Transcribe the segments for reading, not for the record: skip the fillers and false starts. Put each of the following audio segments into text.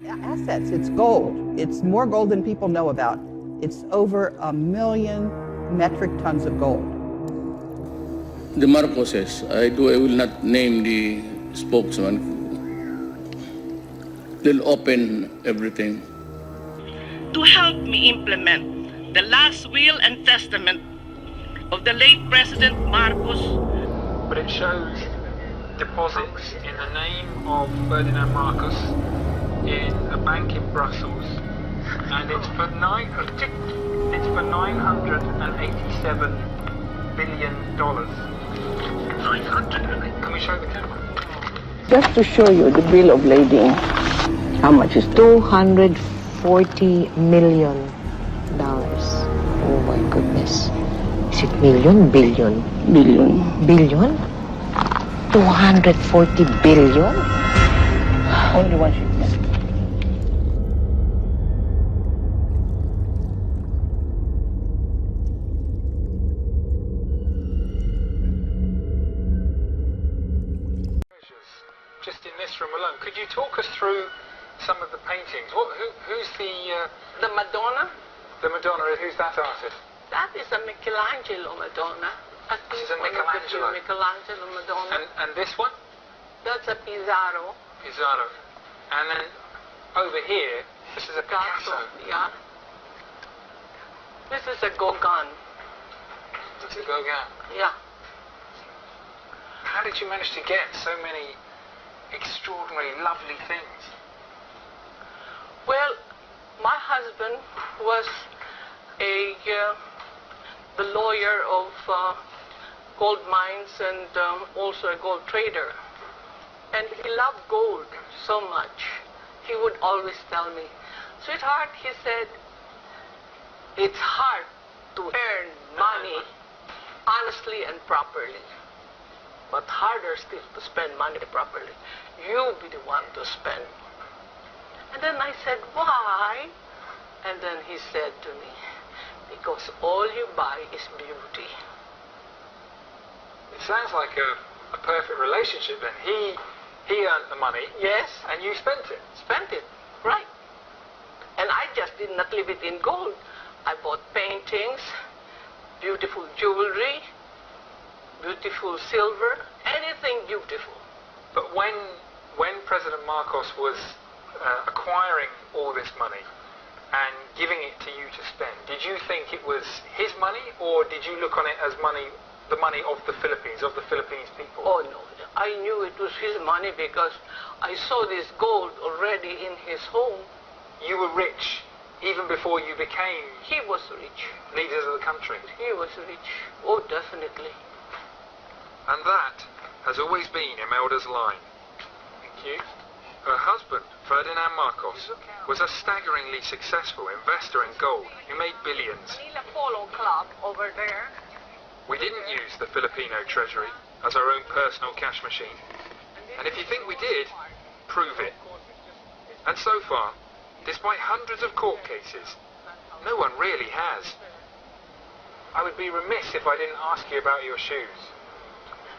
Assets, it's gold. It's more gold than people know about. It's over 1 million metric tons of gold. The Marcoses, I will not name the spokesman. They'll open everything. To help me implement the last will and testament of the late President Marcos. But it shows deposits in the name of Ferdinand Marcos in a bank in Brussels, and it's for $987 billion. 900. Can we show the camera? Just to show you the bill of lading, how much is $240 million. Oh my goodness. Is it million? Billion? billion? Billion? 240 billion? Only one shipment. Just in this room alone, could you talk us through some of the paintings? Who's the Madonna. the Madonna? Who's that artist? That is a Michelangelo Madonna. This is a Michelangelo. Michelangelo Madonna. And this one? That's a Pizarro. Pizarro. And then over here, this is a Picasso. Yeah. This is a Gauguin. It's a Gauguin. Yeah. How did you manage to get so many extraordinary, lovely things? Well, my husband was the lawyer of gold mines and also a gold trader. And he loved gold so much. He would always tell me, "Sweetheart," he said, "it's hard to earn money honestly and properly, but harder still to spend money properly. You be the one to spend." And then I said, "Why?" And then he said to me, "Because all you buy is beauty." It sounds like a perfect relationship then. He earned the money. Yes. And you spent it. Spent it, right. And I just did not leave it in gold. I bought paintings, beautiful jewelry, beautiful silver, anything beautiful. But when President Marcos was acquiring all this money and giving it to you to spend, did you think it was his money, or did you look on it as money, the money of the Philippines people? Oh no, I knew it was his money because I saw this gold already in his home. You were rich even before you became He was rich. leaders of the country. He was rich. Oh, definitely. And that has always been Imelda's line. Thank you. Her husband, Ferdinand Marcos, was a staggeringly successful investor in gold who made billions. Manila Polo Club over there. We didn't use the Filipino treasury as our own personal cash machine. And if you think we did, prove it. And so far, despite hundreds of court cases, no one really has. I would be remiss if I didn't ask you about your shoes.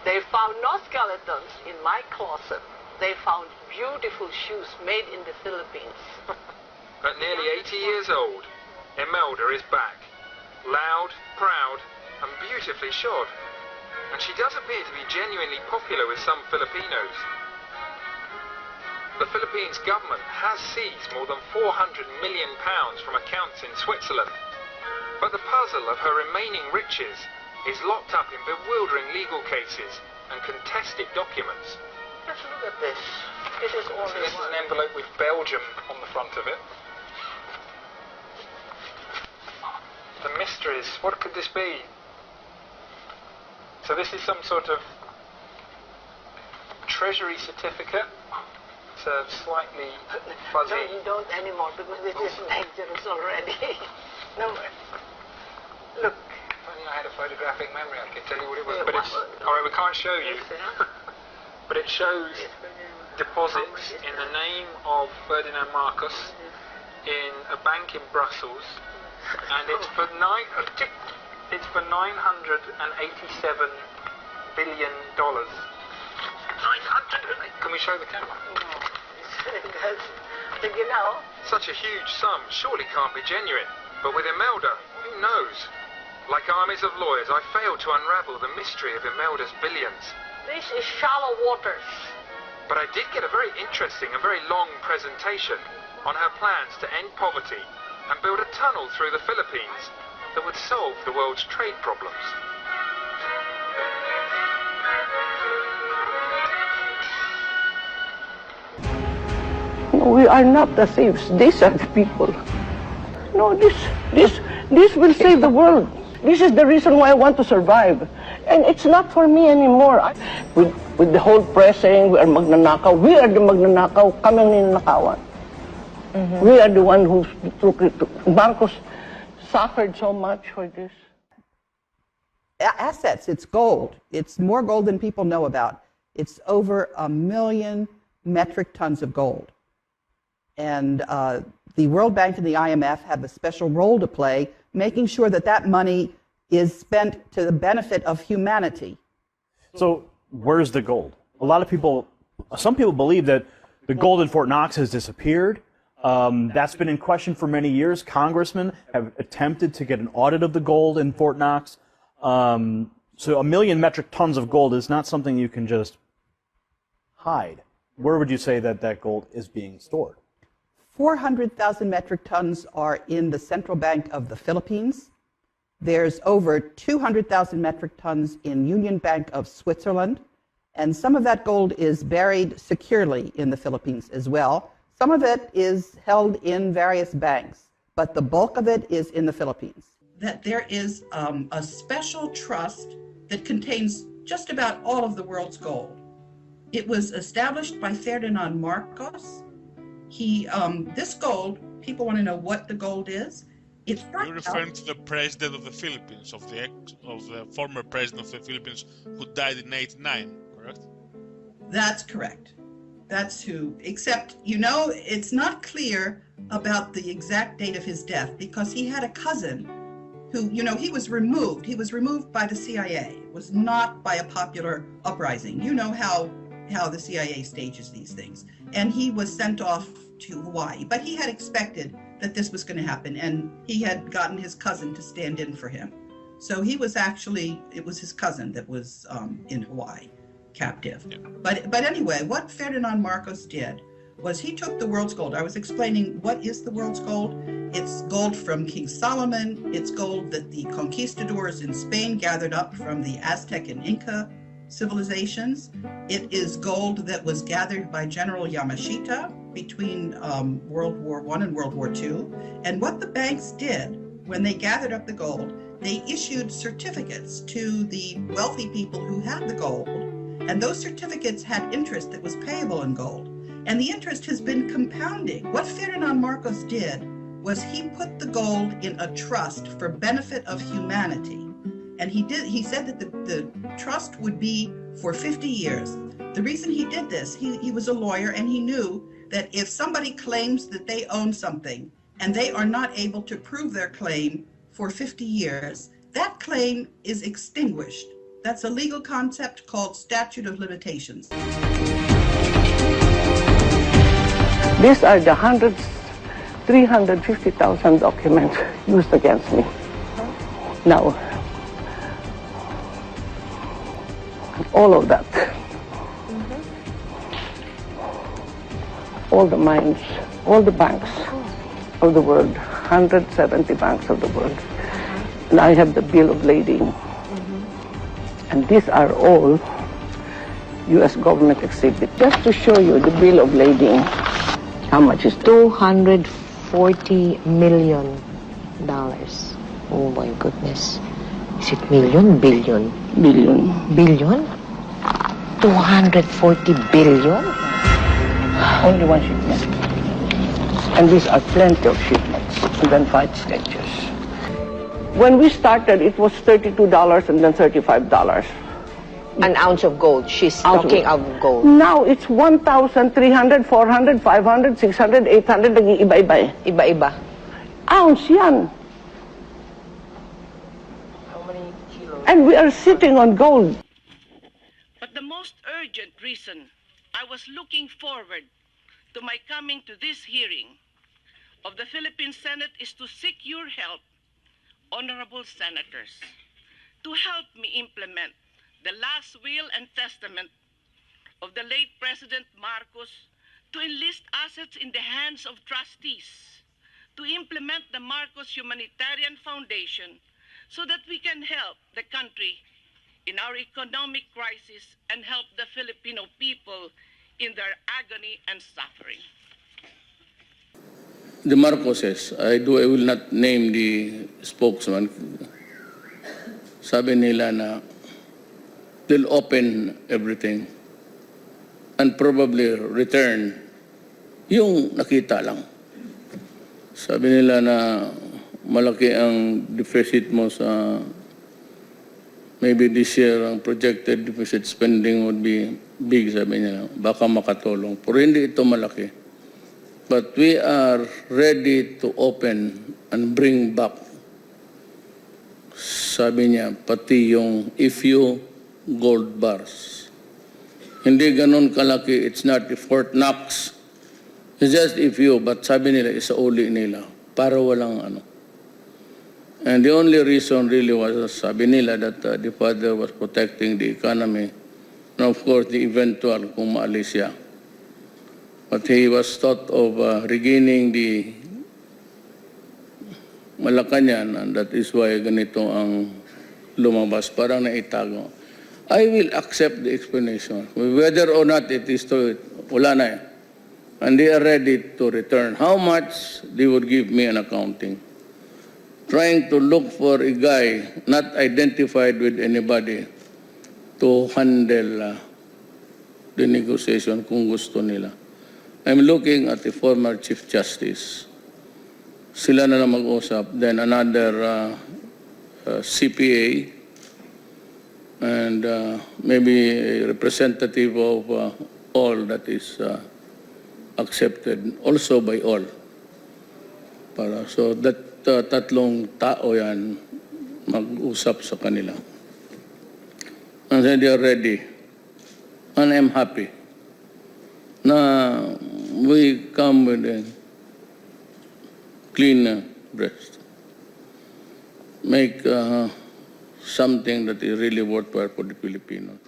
They found no skeletons in my closet. They found beautiful shoes made in the Philippines. At nearly 80 years old, Imelda is back. Loud, proud, and beautifully shod. And she does appear to be genuinely popular with some Filipinos. The Philippines government has seized more than £400 million from accounts in Switzerland. But the puzzle of her remaining riches is locked up in bewildering legal cases and contested documents. Just look at this. This is only This is one. an envelope with Belgium on the front of it. The mysteries. What could this be? So this is some sort of treasury certificate. It's slightly fuzzy. No, you don't anymore because this is dangerous already. No, look. If only I had a photographic memory, I could tell you what it was. Yeah, But it's all right. We can't show you. But it shows deposits in the name of Ferdinand Marcos in a bank in Brussels, and it's for $987 billion. 900. Can we show the camera? No, you know. Such a huge sum surely can't be genuine. But with Imelda, who knows? Like armies of lawyers, I failed to unravel the mystery of Imelda's billions. This is shallow waters. But I did get a very interesting and very long presentation on her plans to end poverty and build a tunnel through the Philippines that would solve the world's trade problems. No, we are not the thieves. These are the people. No, this will save the world. This is the reason why I want to survive. And it's not for me anymore. With the whole press saying we are magnanakaw, we are the magnanakaw, kami ang ninanakawan. We are the one who took it. Marcos suffered so much for this. Assets, it's gold. It's more gold than people know about. It's over 1 million metric tons of gold. And the World Bank and the IMF have a special role to play, making sure that that money is spent to the benefit of humanity. So where's the gold? Some people believe that the gold in Fort Knox has disappeared. That's been in question for many years. Congressmen have attempted to get an audit of the gold in Fort Knox. So 1 million metric tons of gold is not something you can just hide. Where would you say that that gold is being stored? 400,000 metric tons are in the Central Bank of the Philippines. There's over 200,000 metric tons in Union Bank of Switzerland. And some of that gold is buried securely in the Philippines as well. Some of it is held in various banks, but the bulk of it is in the Philippines. That there is a special trust that contains just about all of the world's gold. It was established by Ferdinand Marcos. This gold, people want to know what the gold is. You're referring to the president of the Philippines, of the former president of the Philippines who died in '89, correct? That's correct. That's who, except, it's not clear about the exact date of his death because he had a cousin who, he was removed. He was removed by the CIA. It was not by a popular uprising. You know how the CIA stages these things. And he was sent off to Hawaii. But he had expected that this was going to happen, and he had gotten his cousin to stand in for him. So it was his cousin that was in Hawaii, captive. Yeah. But anyway, what Ferdinand Marcos did was he took the world's gold. I was explaining what is the world's gold. It's gold from King Solomon. It's gold that the conquistadors in Spain gathered up from the Aztec and Inca civilizations. It is gold that was gathered by General Yamashita between World War I and World War II. And what the banks did when they gathered up the gold, they issued certificates to the wealthy people who had the gold. And those certificates had interest that was payable in gold. And the interest has been compounding. What Ferdinand Marcos did was he put the gold in a trust for benefit of humanity. And he said that the trust would be for 50 years. The reason he did this, he was a lawyer, and he knew that if somebody claims that they own something and they are not able to prove their claim for 50 years, that claim is extinguished. That's a legal concept called statute of limitations. These are the 350,000 documents used against me. Now, all of that. All the mines, all the banks of the world, 170 banks of the world. And I have the bill of lading. And these are all U.S. government exhibits. Just to show you the bill of lading, how much is $240 million. Oh my goodness. Is it million? Billion? Billion. Billion? 240 billion? Only one shipment. And these are plenty of shipments, and then 5 sketches. When we started, it was $32 and then $35. An ounce of gold. She's talking of gold. Now it's 1,300, 400, 500, 600, 800, nag-iiba-iba. Iba-iba. Ounce yan. How many kilos? And we are sitting on gold. But the most urgent reason I was looking forward to my coming to this hearing of the Philippine Senate is to seek your help, honorable senators, to help me implement the last will and testament of the late President Marcos to enlist assets in the hands of trustees, to implement the Marcos Humanitarian Foundation so that we can help the country in our economic crisis and help the Filipino people in their agony and suffering. The Marcoses, I will not name the spokesman. Sabi nila na they'll open everything and probably return yung nakita lang. Sabi nila na malaki ang deficit mo sa maybe this year ang projected deficit spending would be big, sabi nila. Baka makatulong. Pero hindi ito malaki. But we are ready to open and bring back, sabi niya, pati yung IFU gold bars. Hindi ganun kalaki. It's not the Fort Knox. It's just IFU. But sabi nila, isauli nila. Para walang ano. And the only reason really was, sabi nila, that the father was protecting the economy. And of course, the eventual kung maalis siya. But he was thought of regaining the Malacanang, and that is why ganito ang lumabas, parang naitago. I will accept the explanation. Whether or not it is true, wala na eh. And they are ready to return. How much they would give me an accounting. Trying to look for a guy not identified with anybody to handle the negotiation kung gusto nila. I'm looking at the former Chief Justice. Sila na lang mag-usap. Then another CPA and maybe a representative of all that is accepted also by all. So that tatlong tao yan mag-usap sa kanila. And then they are ready. And I'm happy na we come with a clean breast. Make something that is really worthwhile for the Filipinos.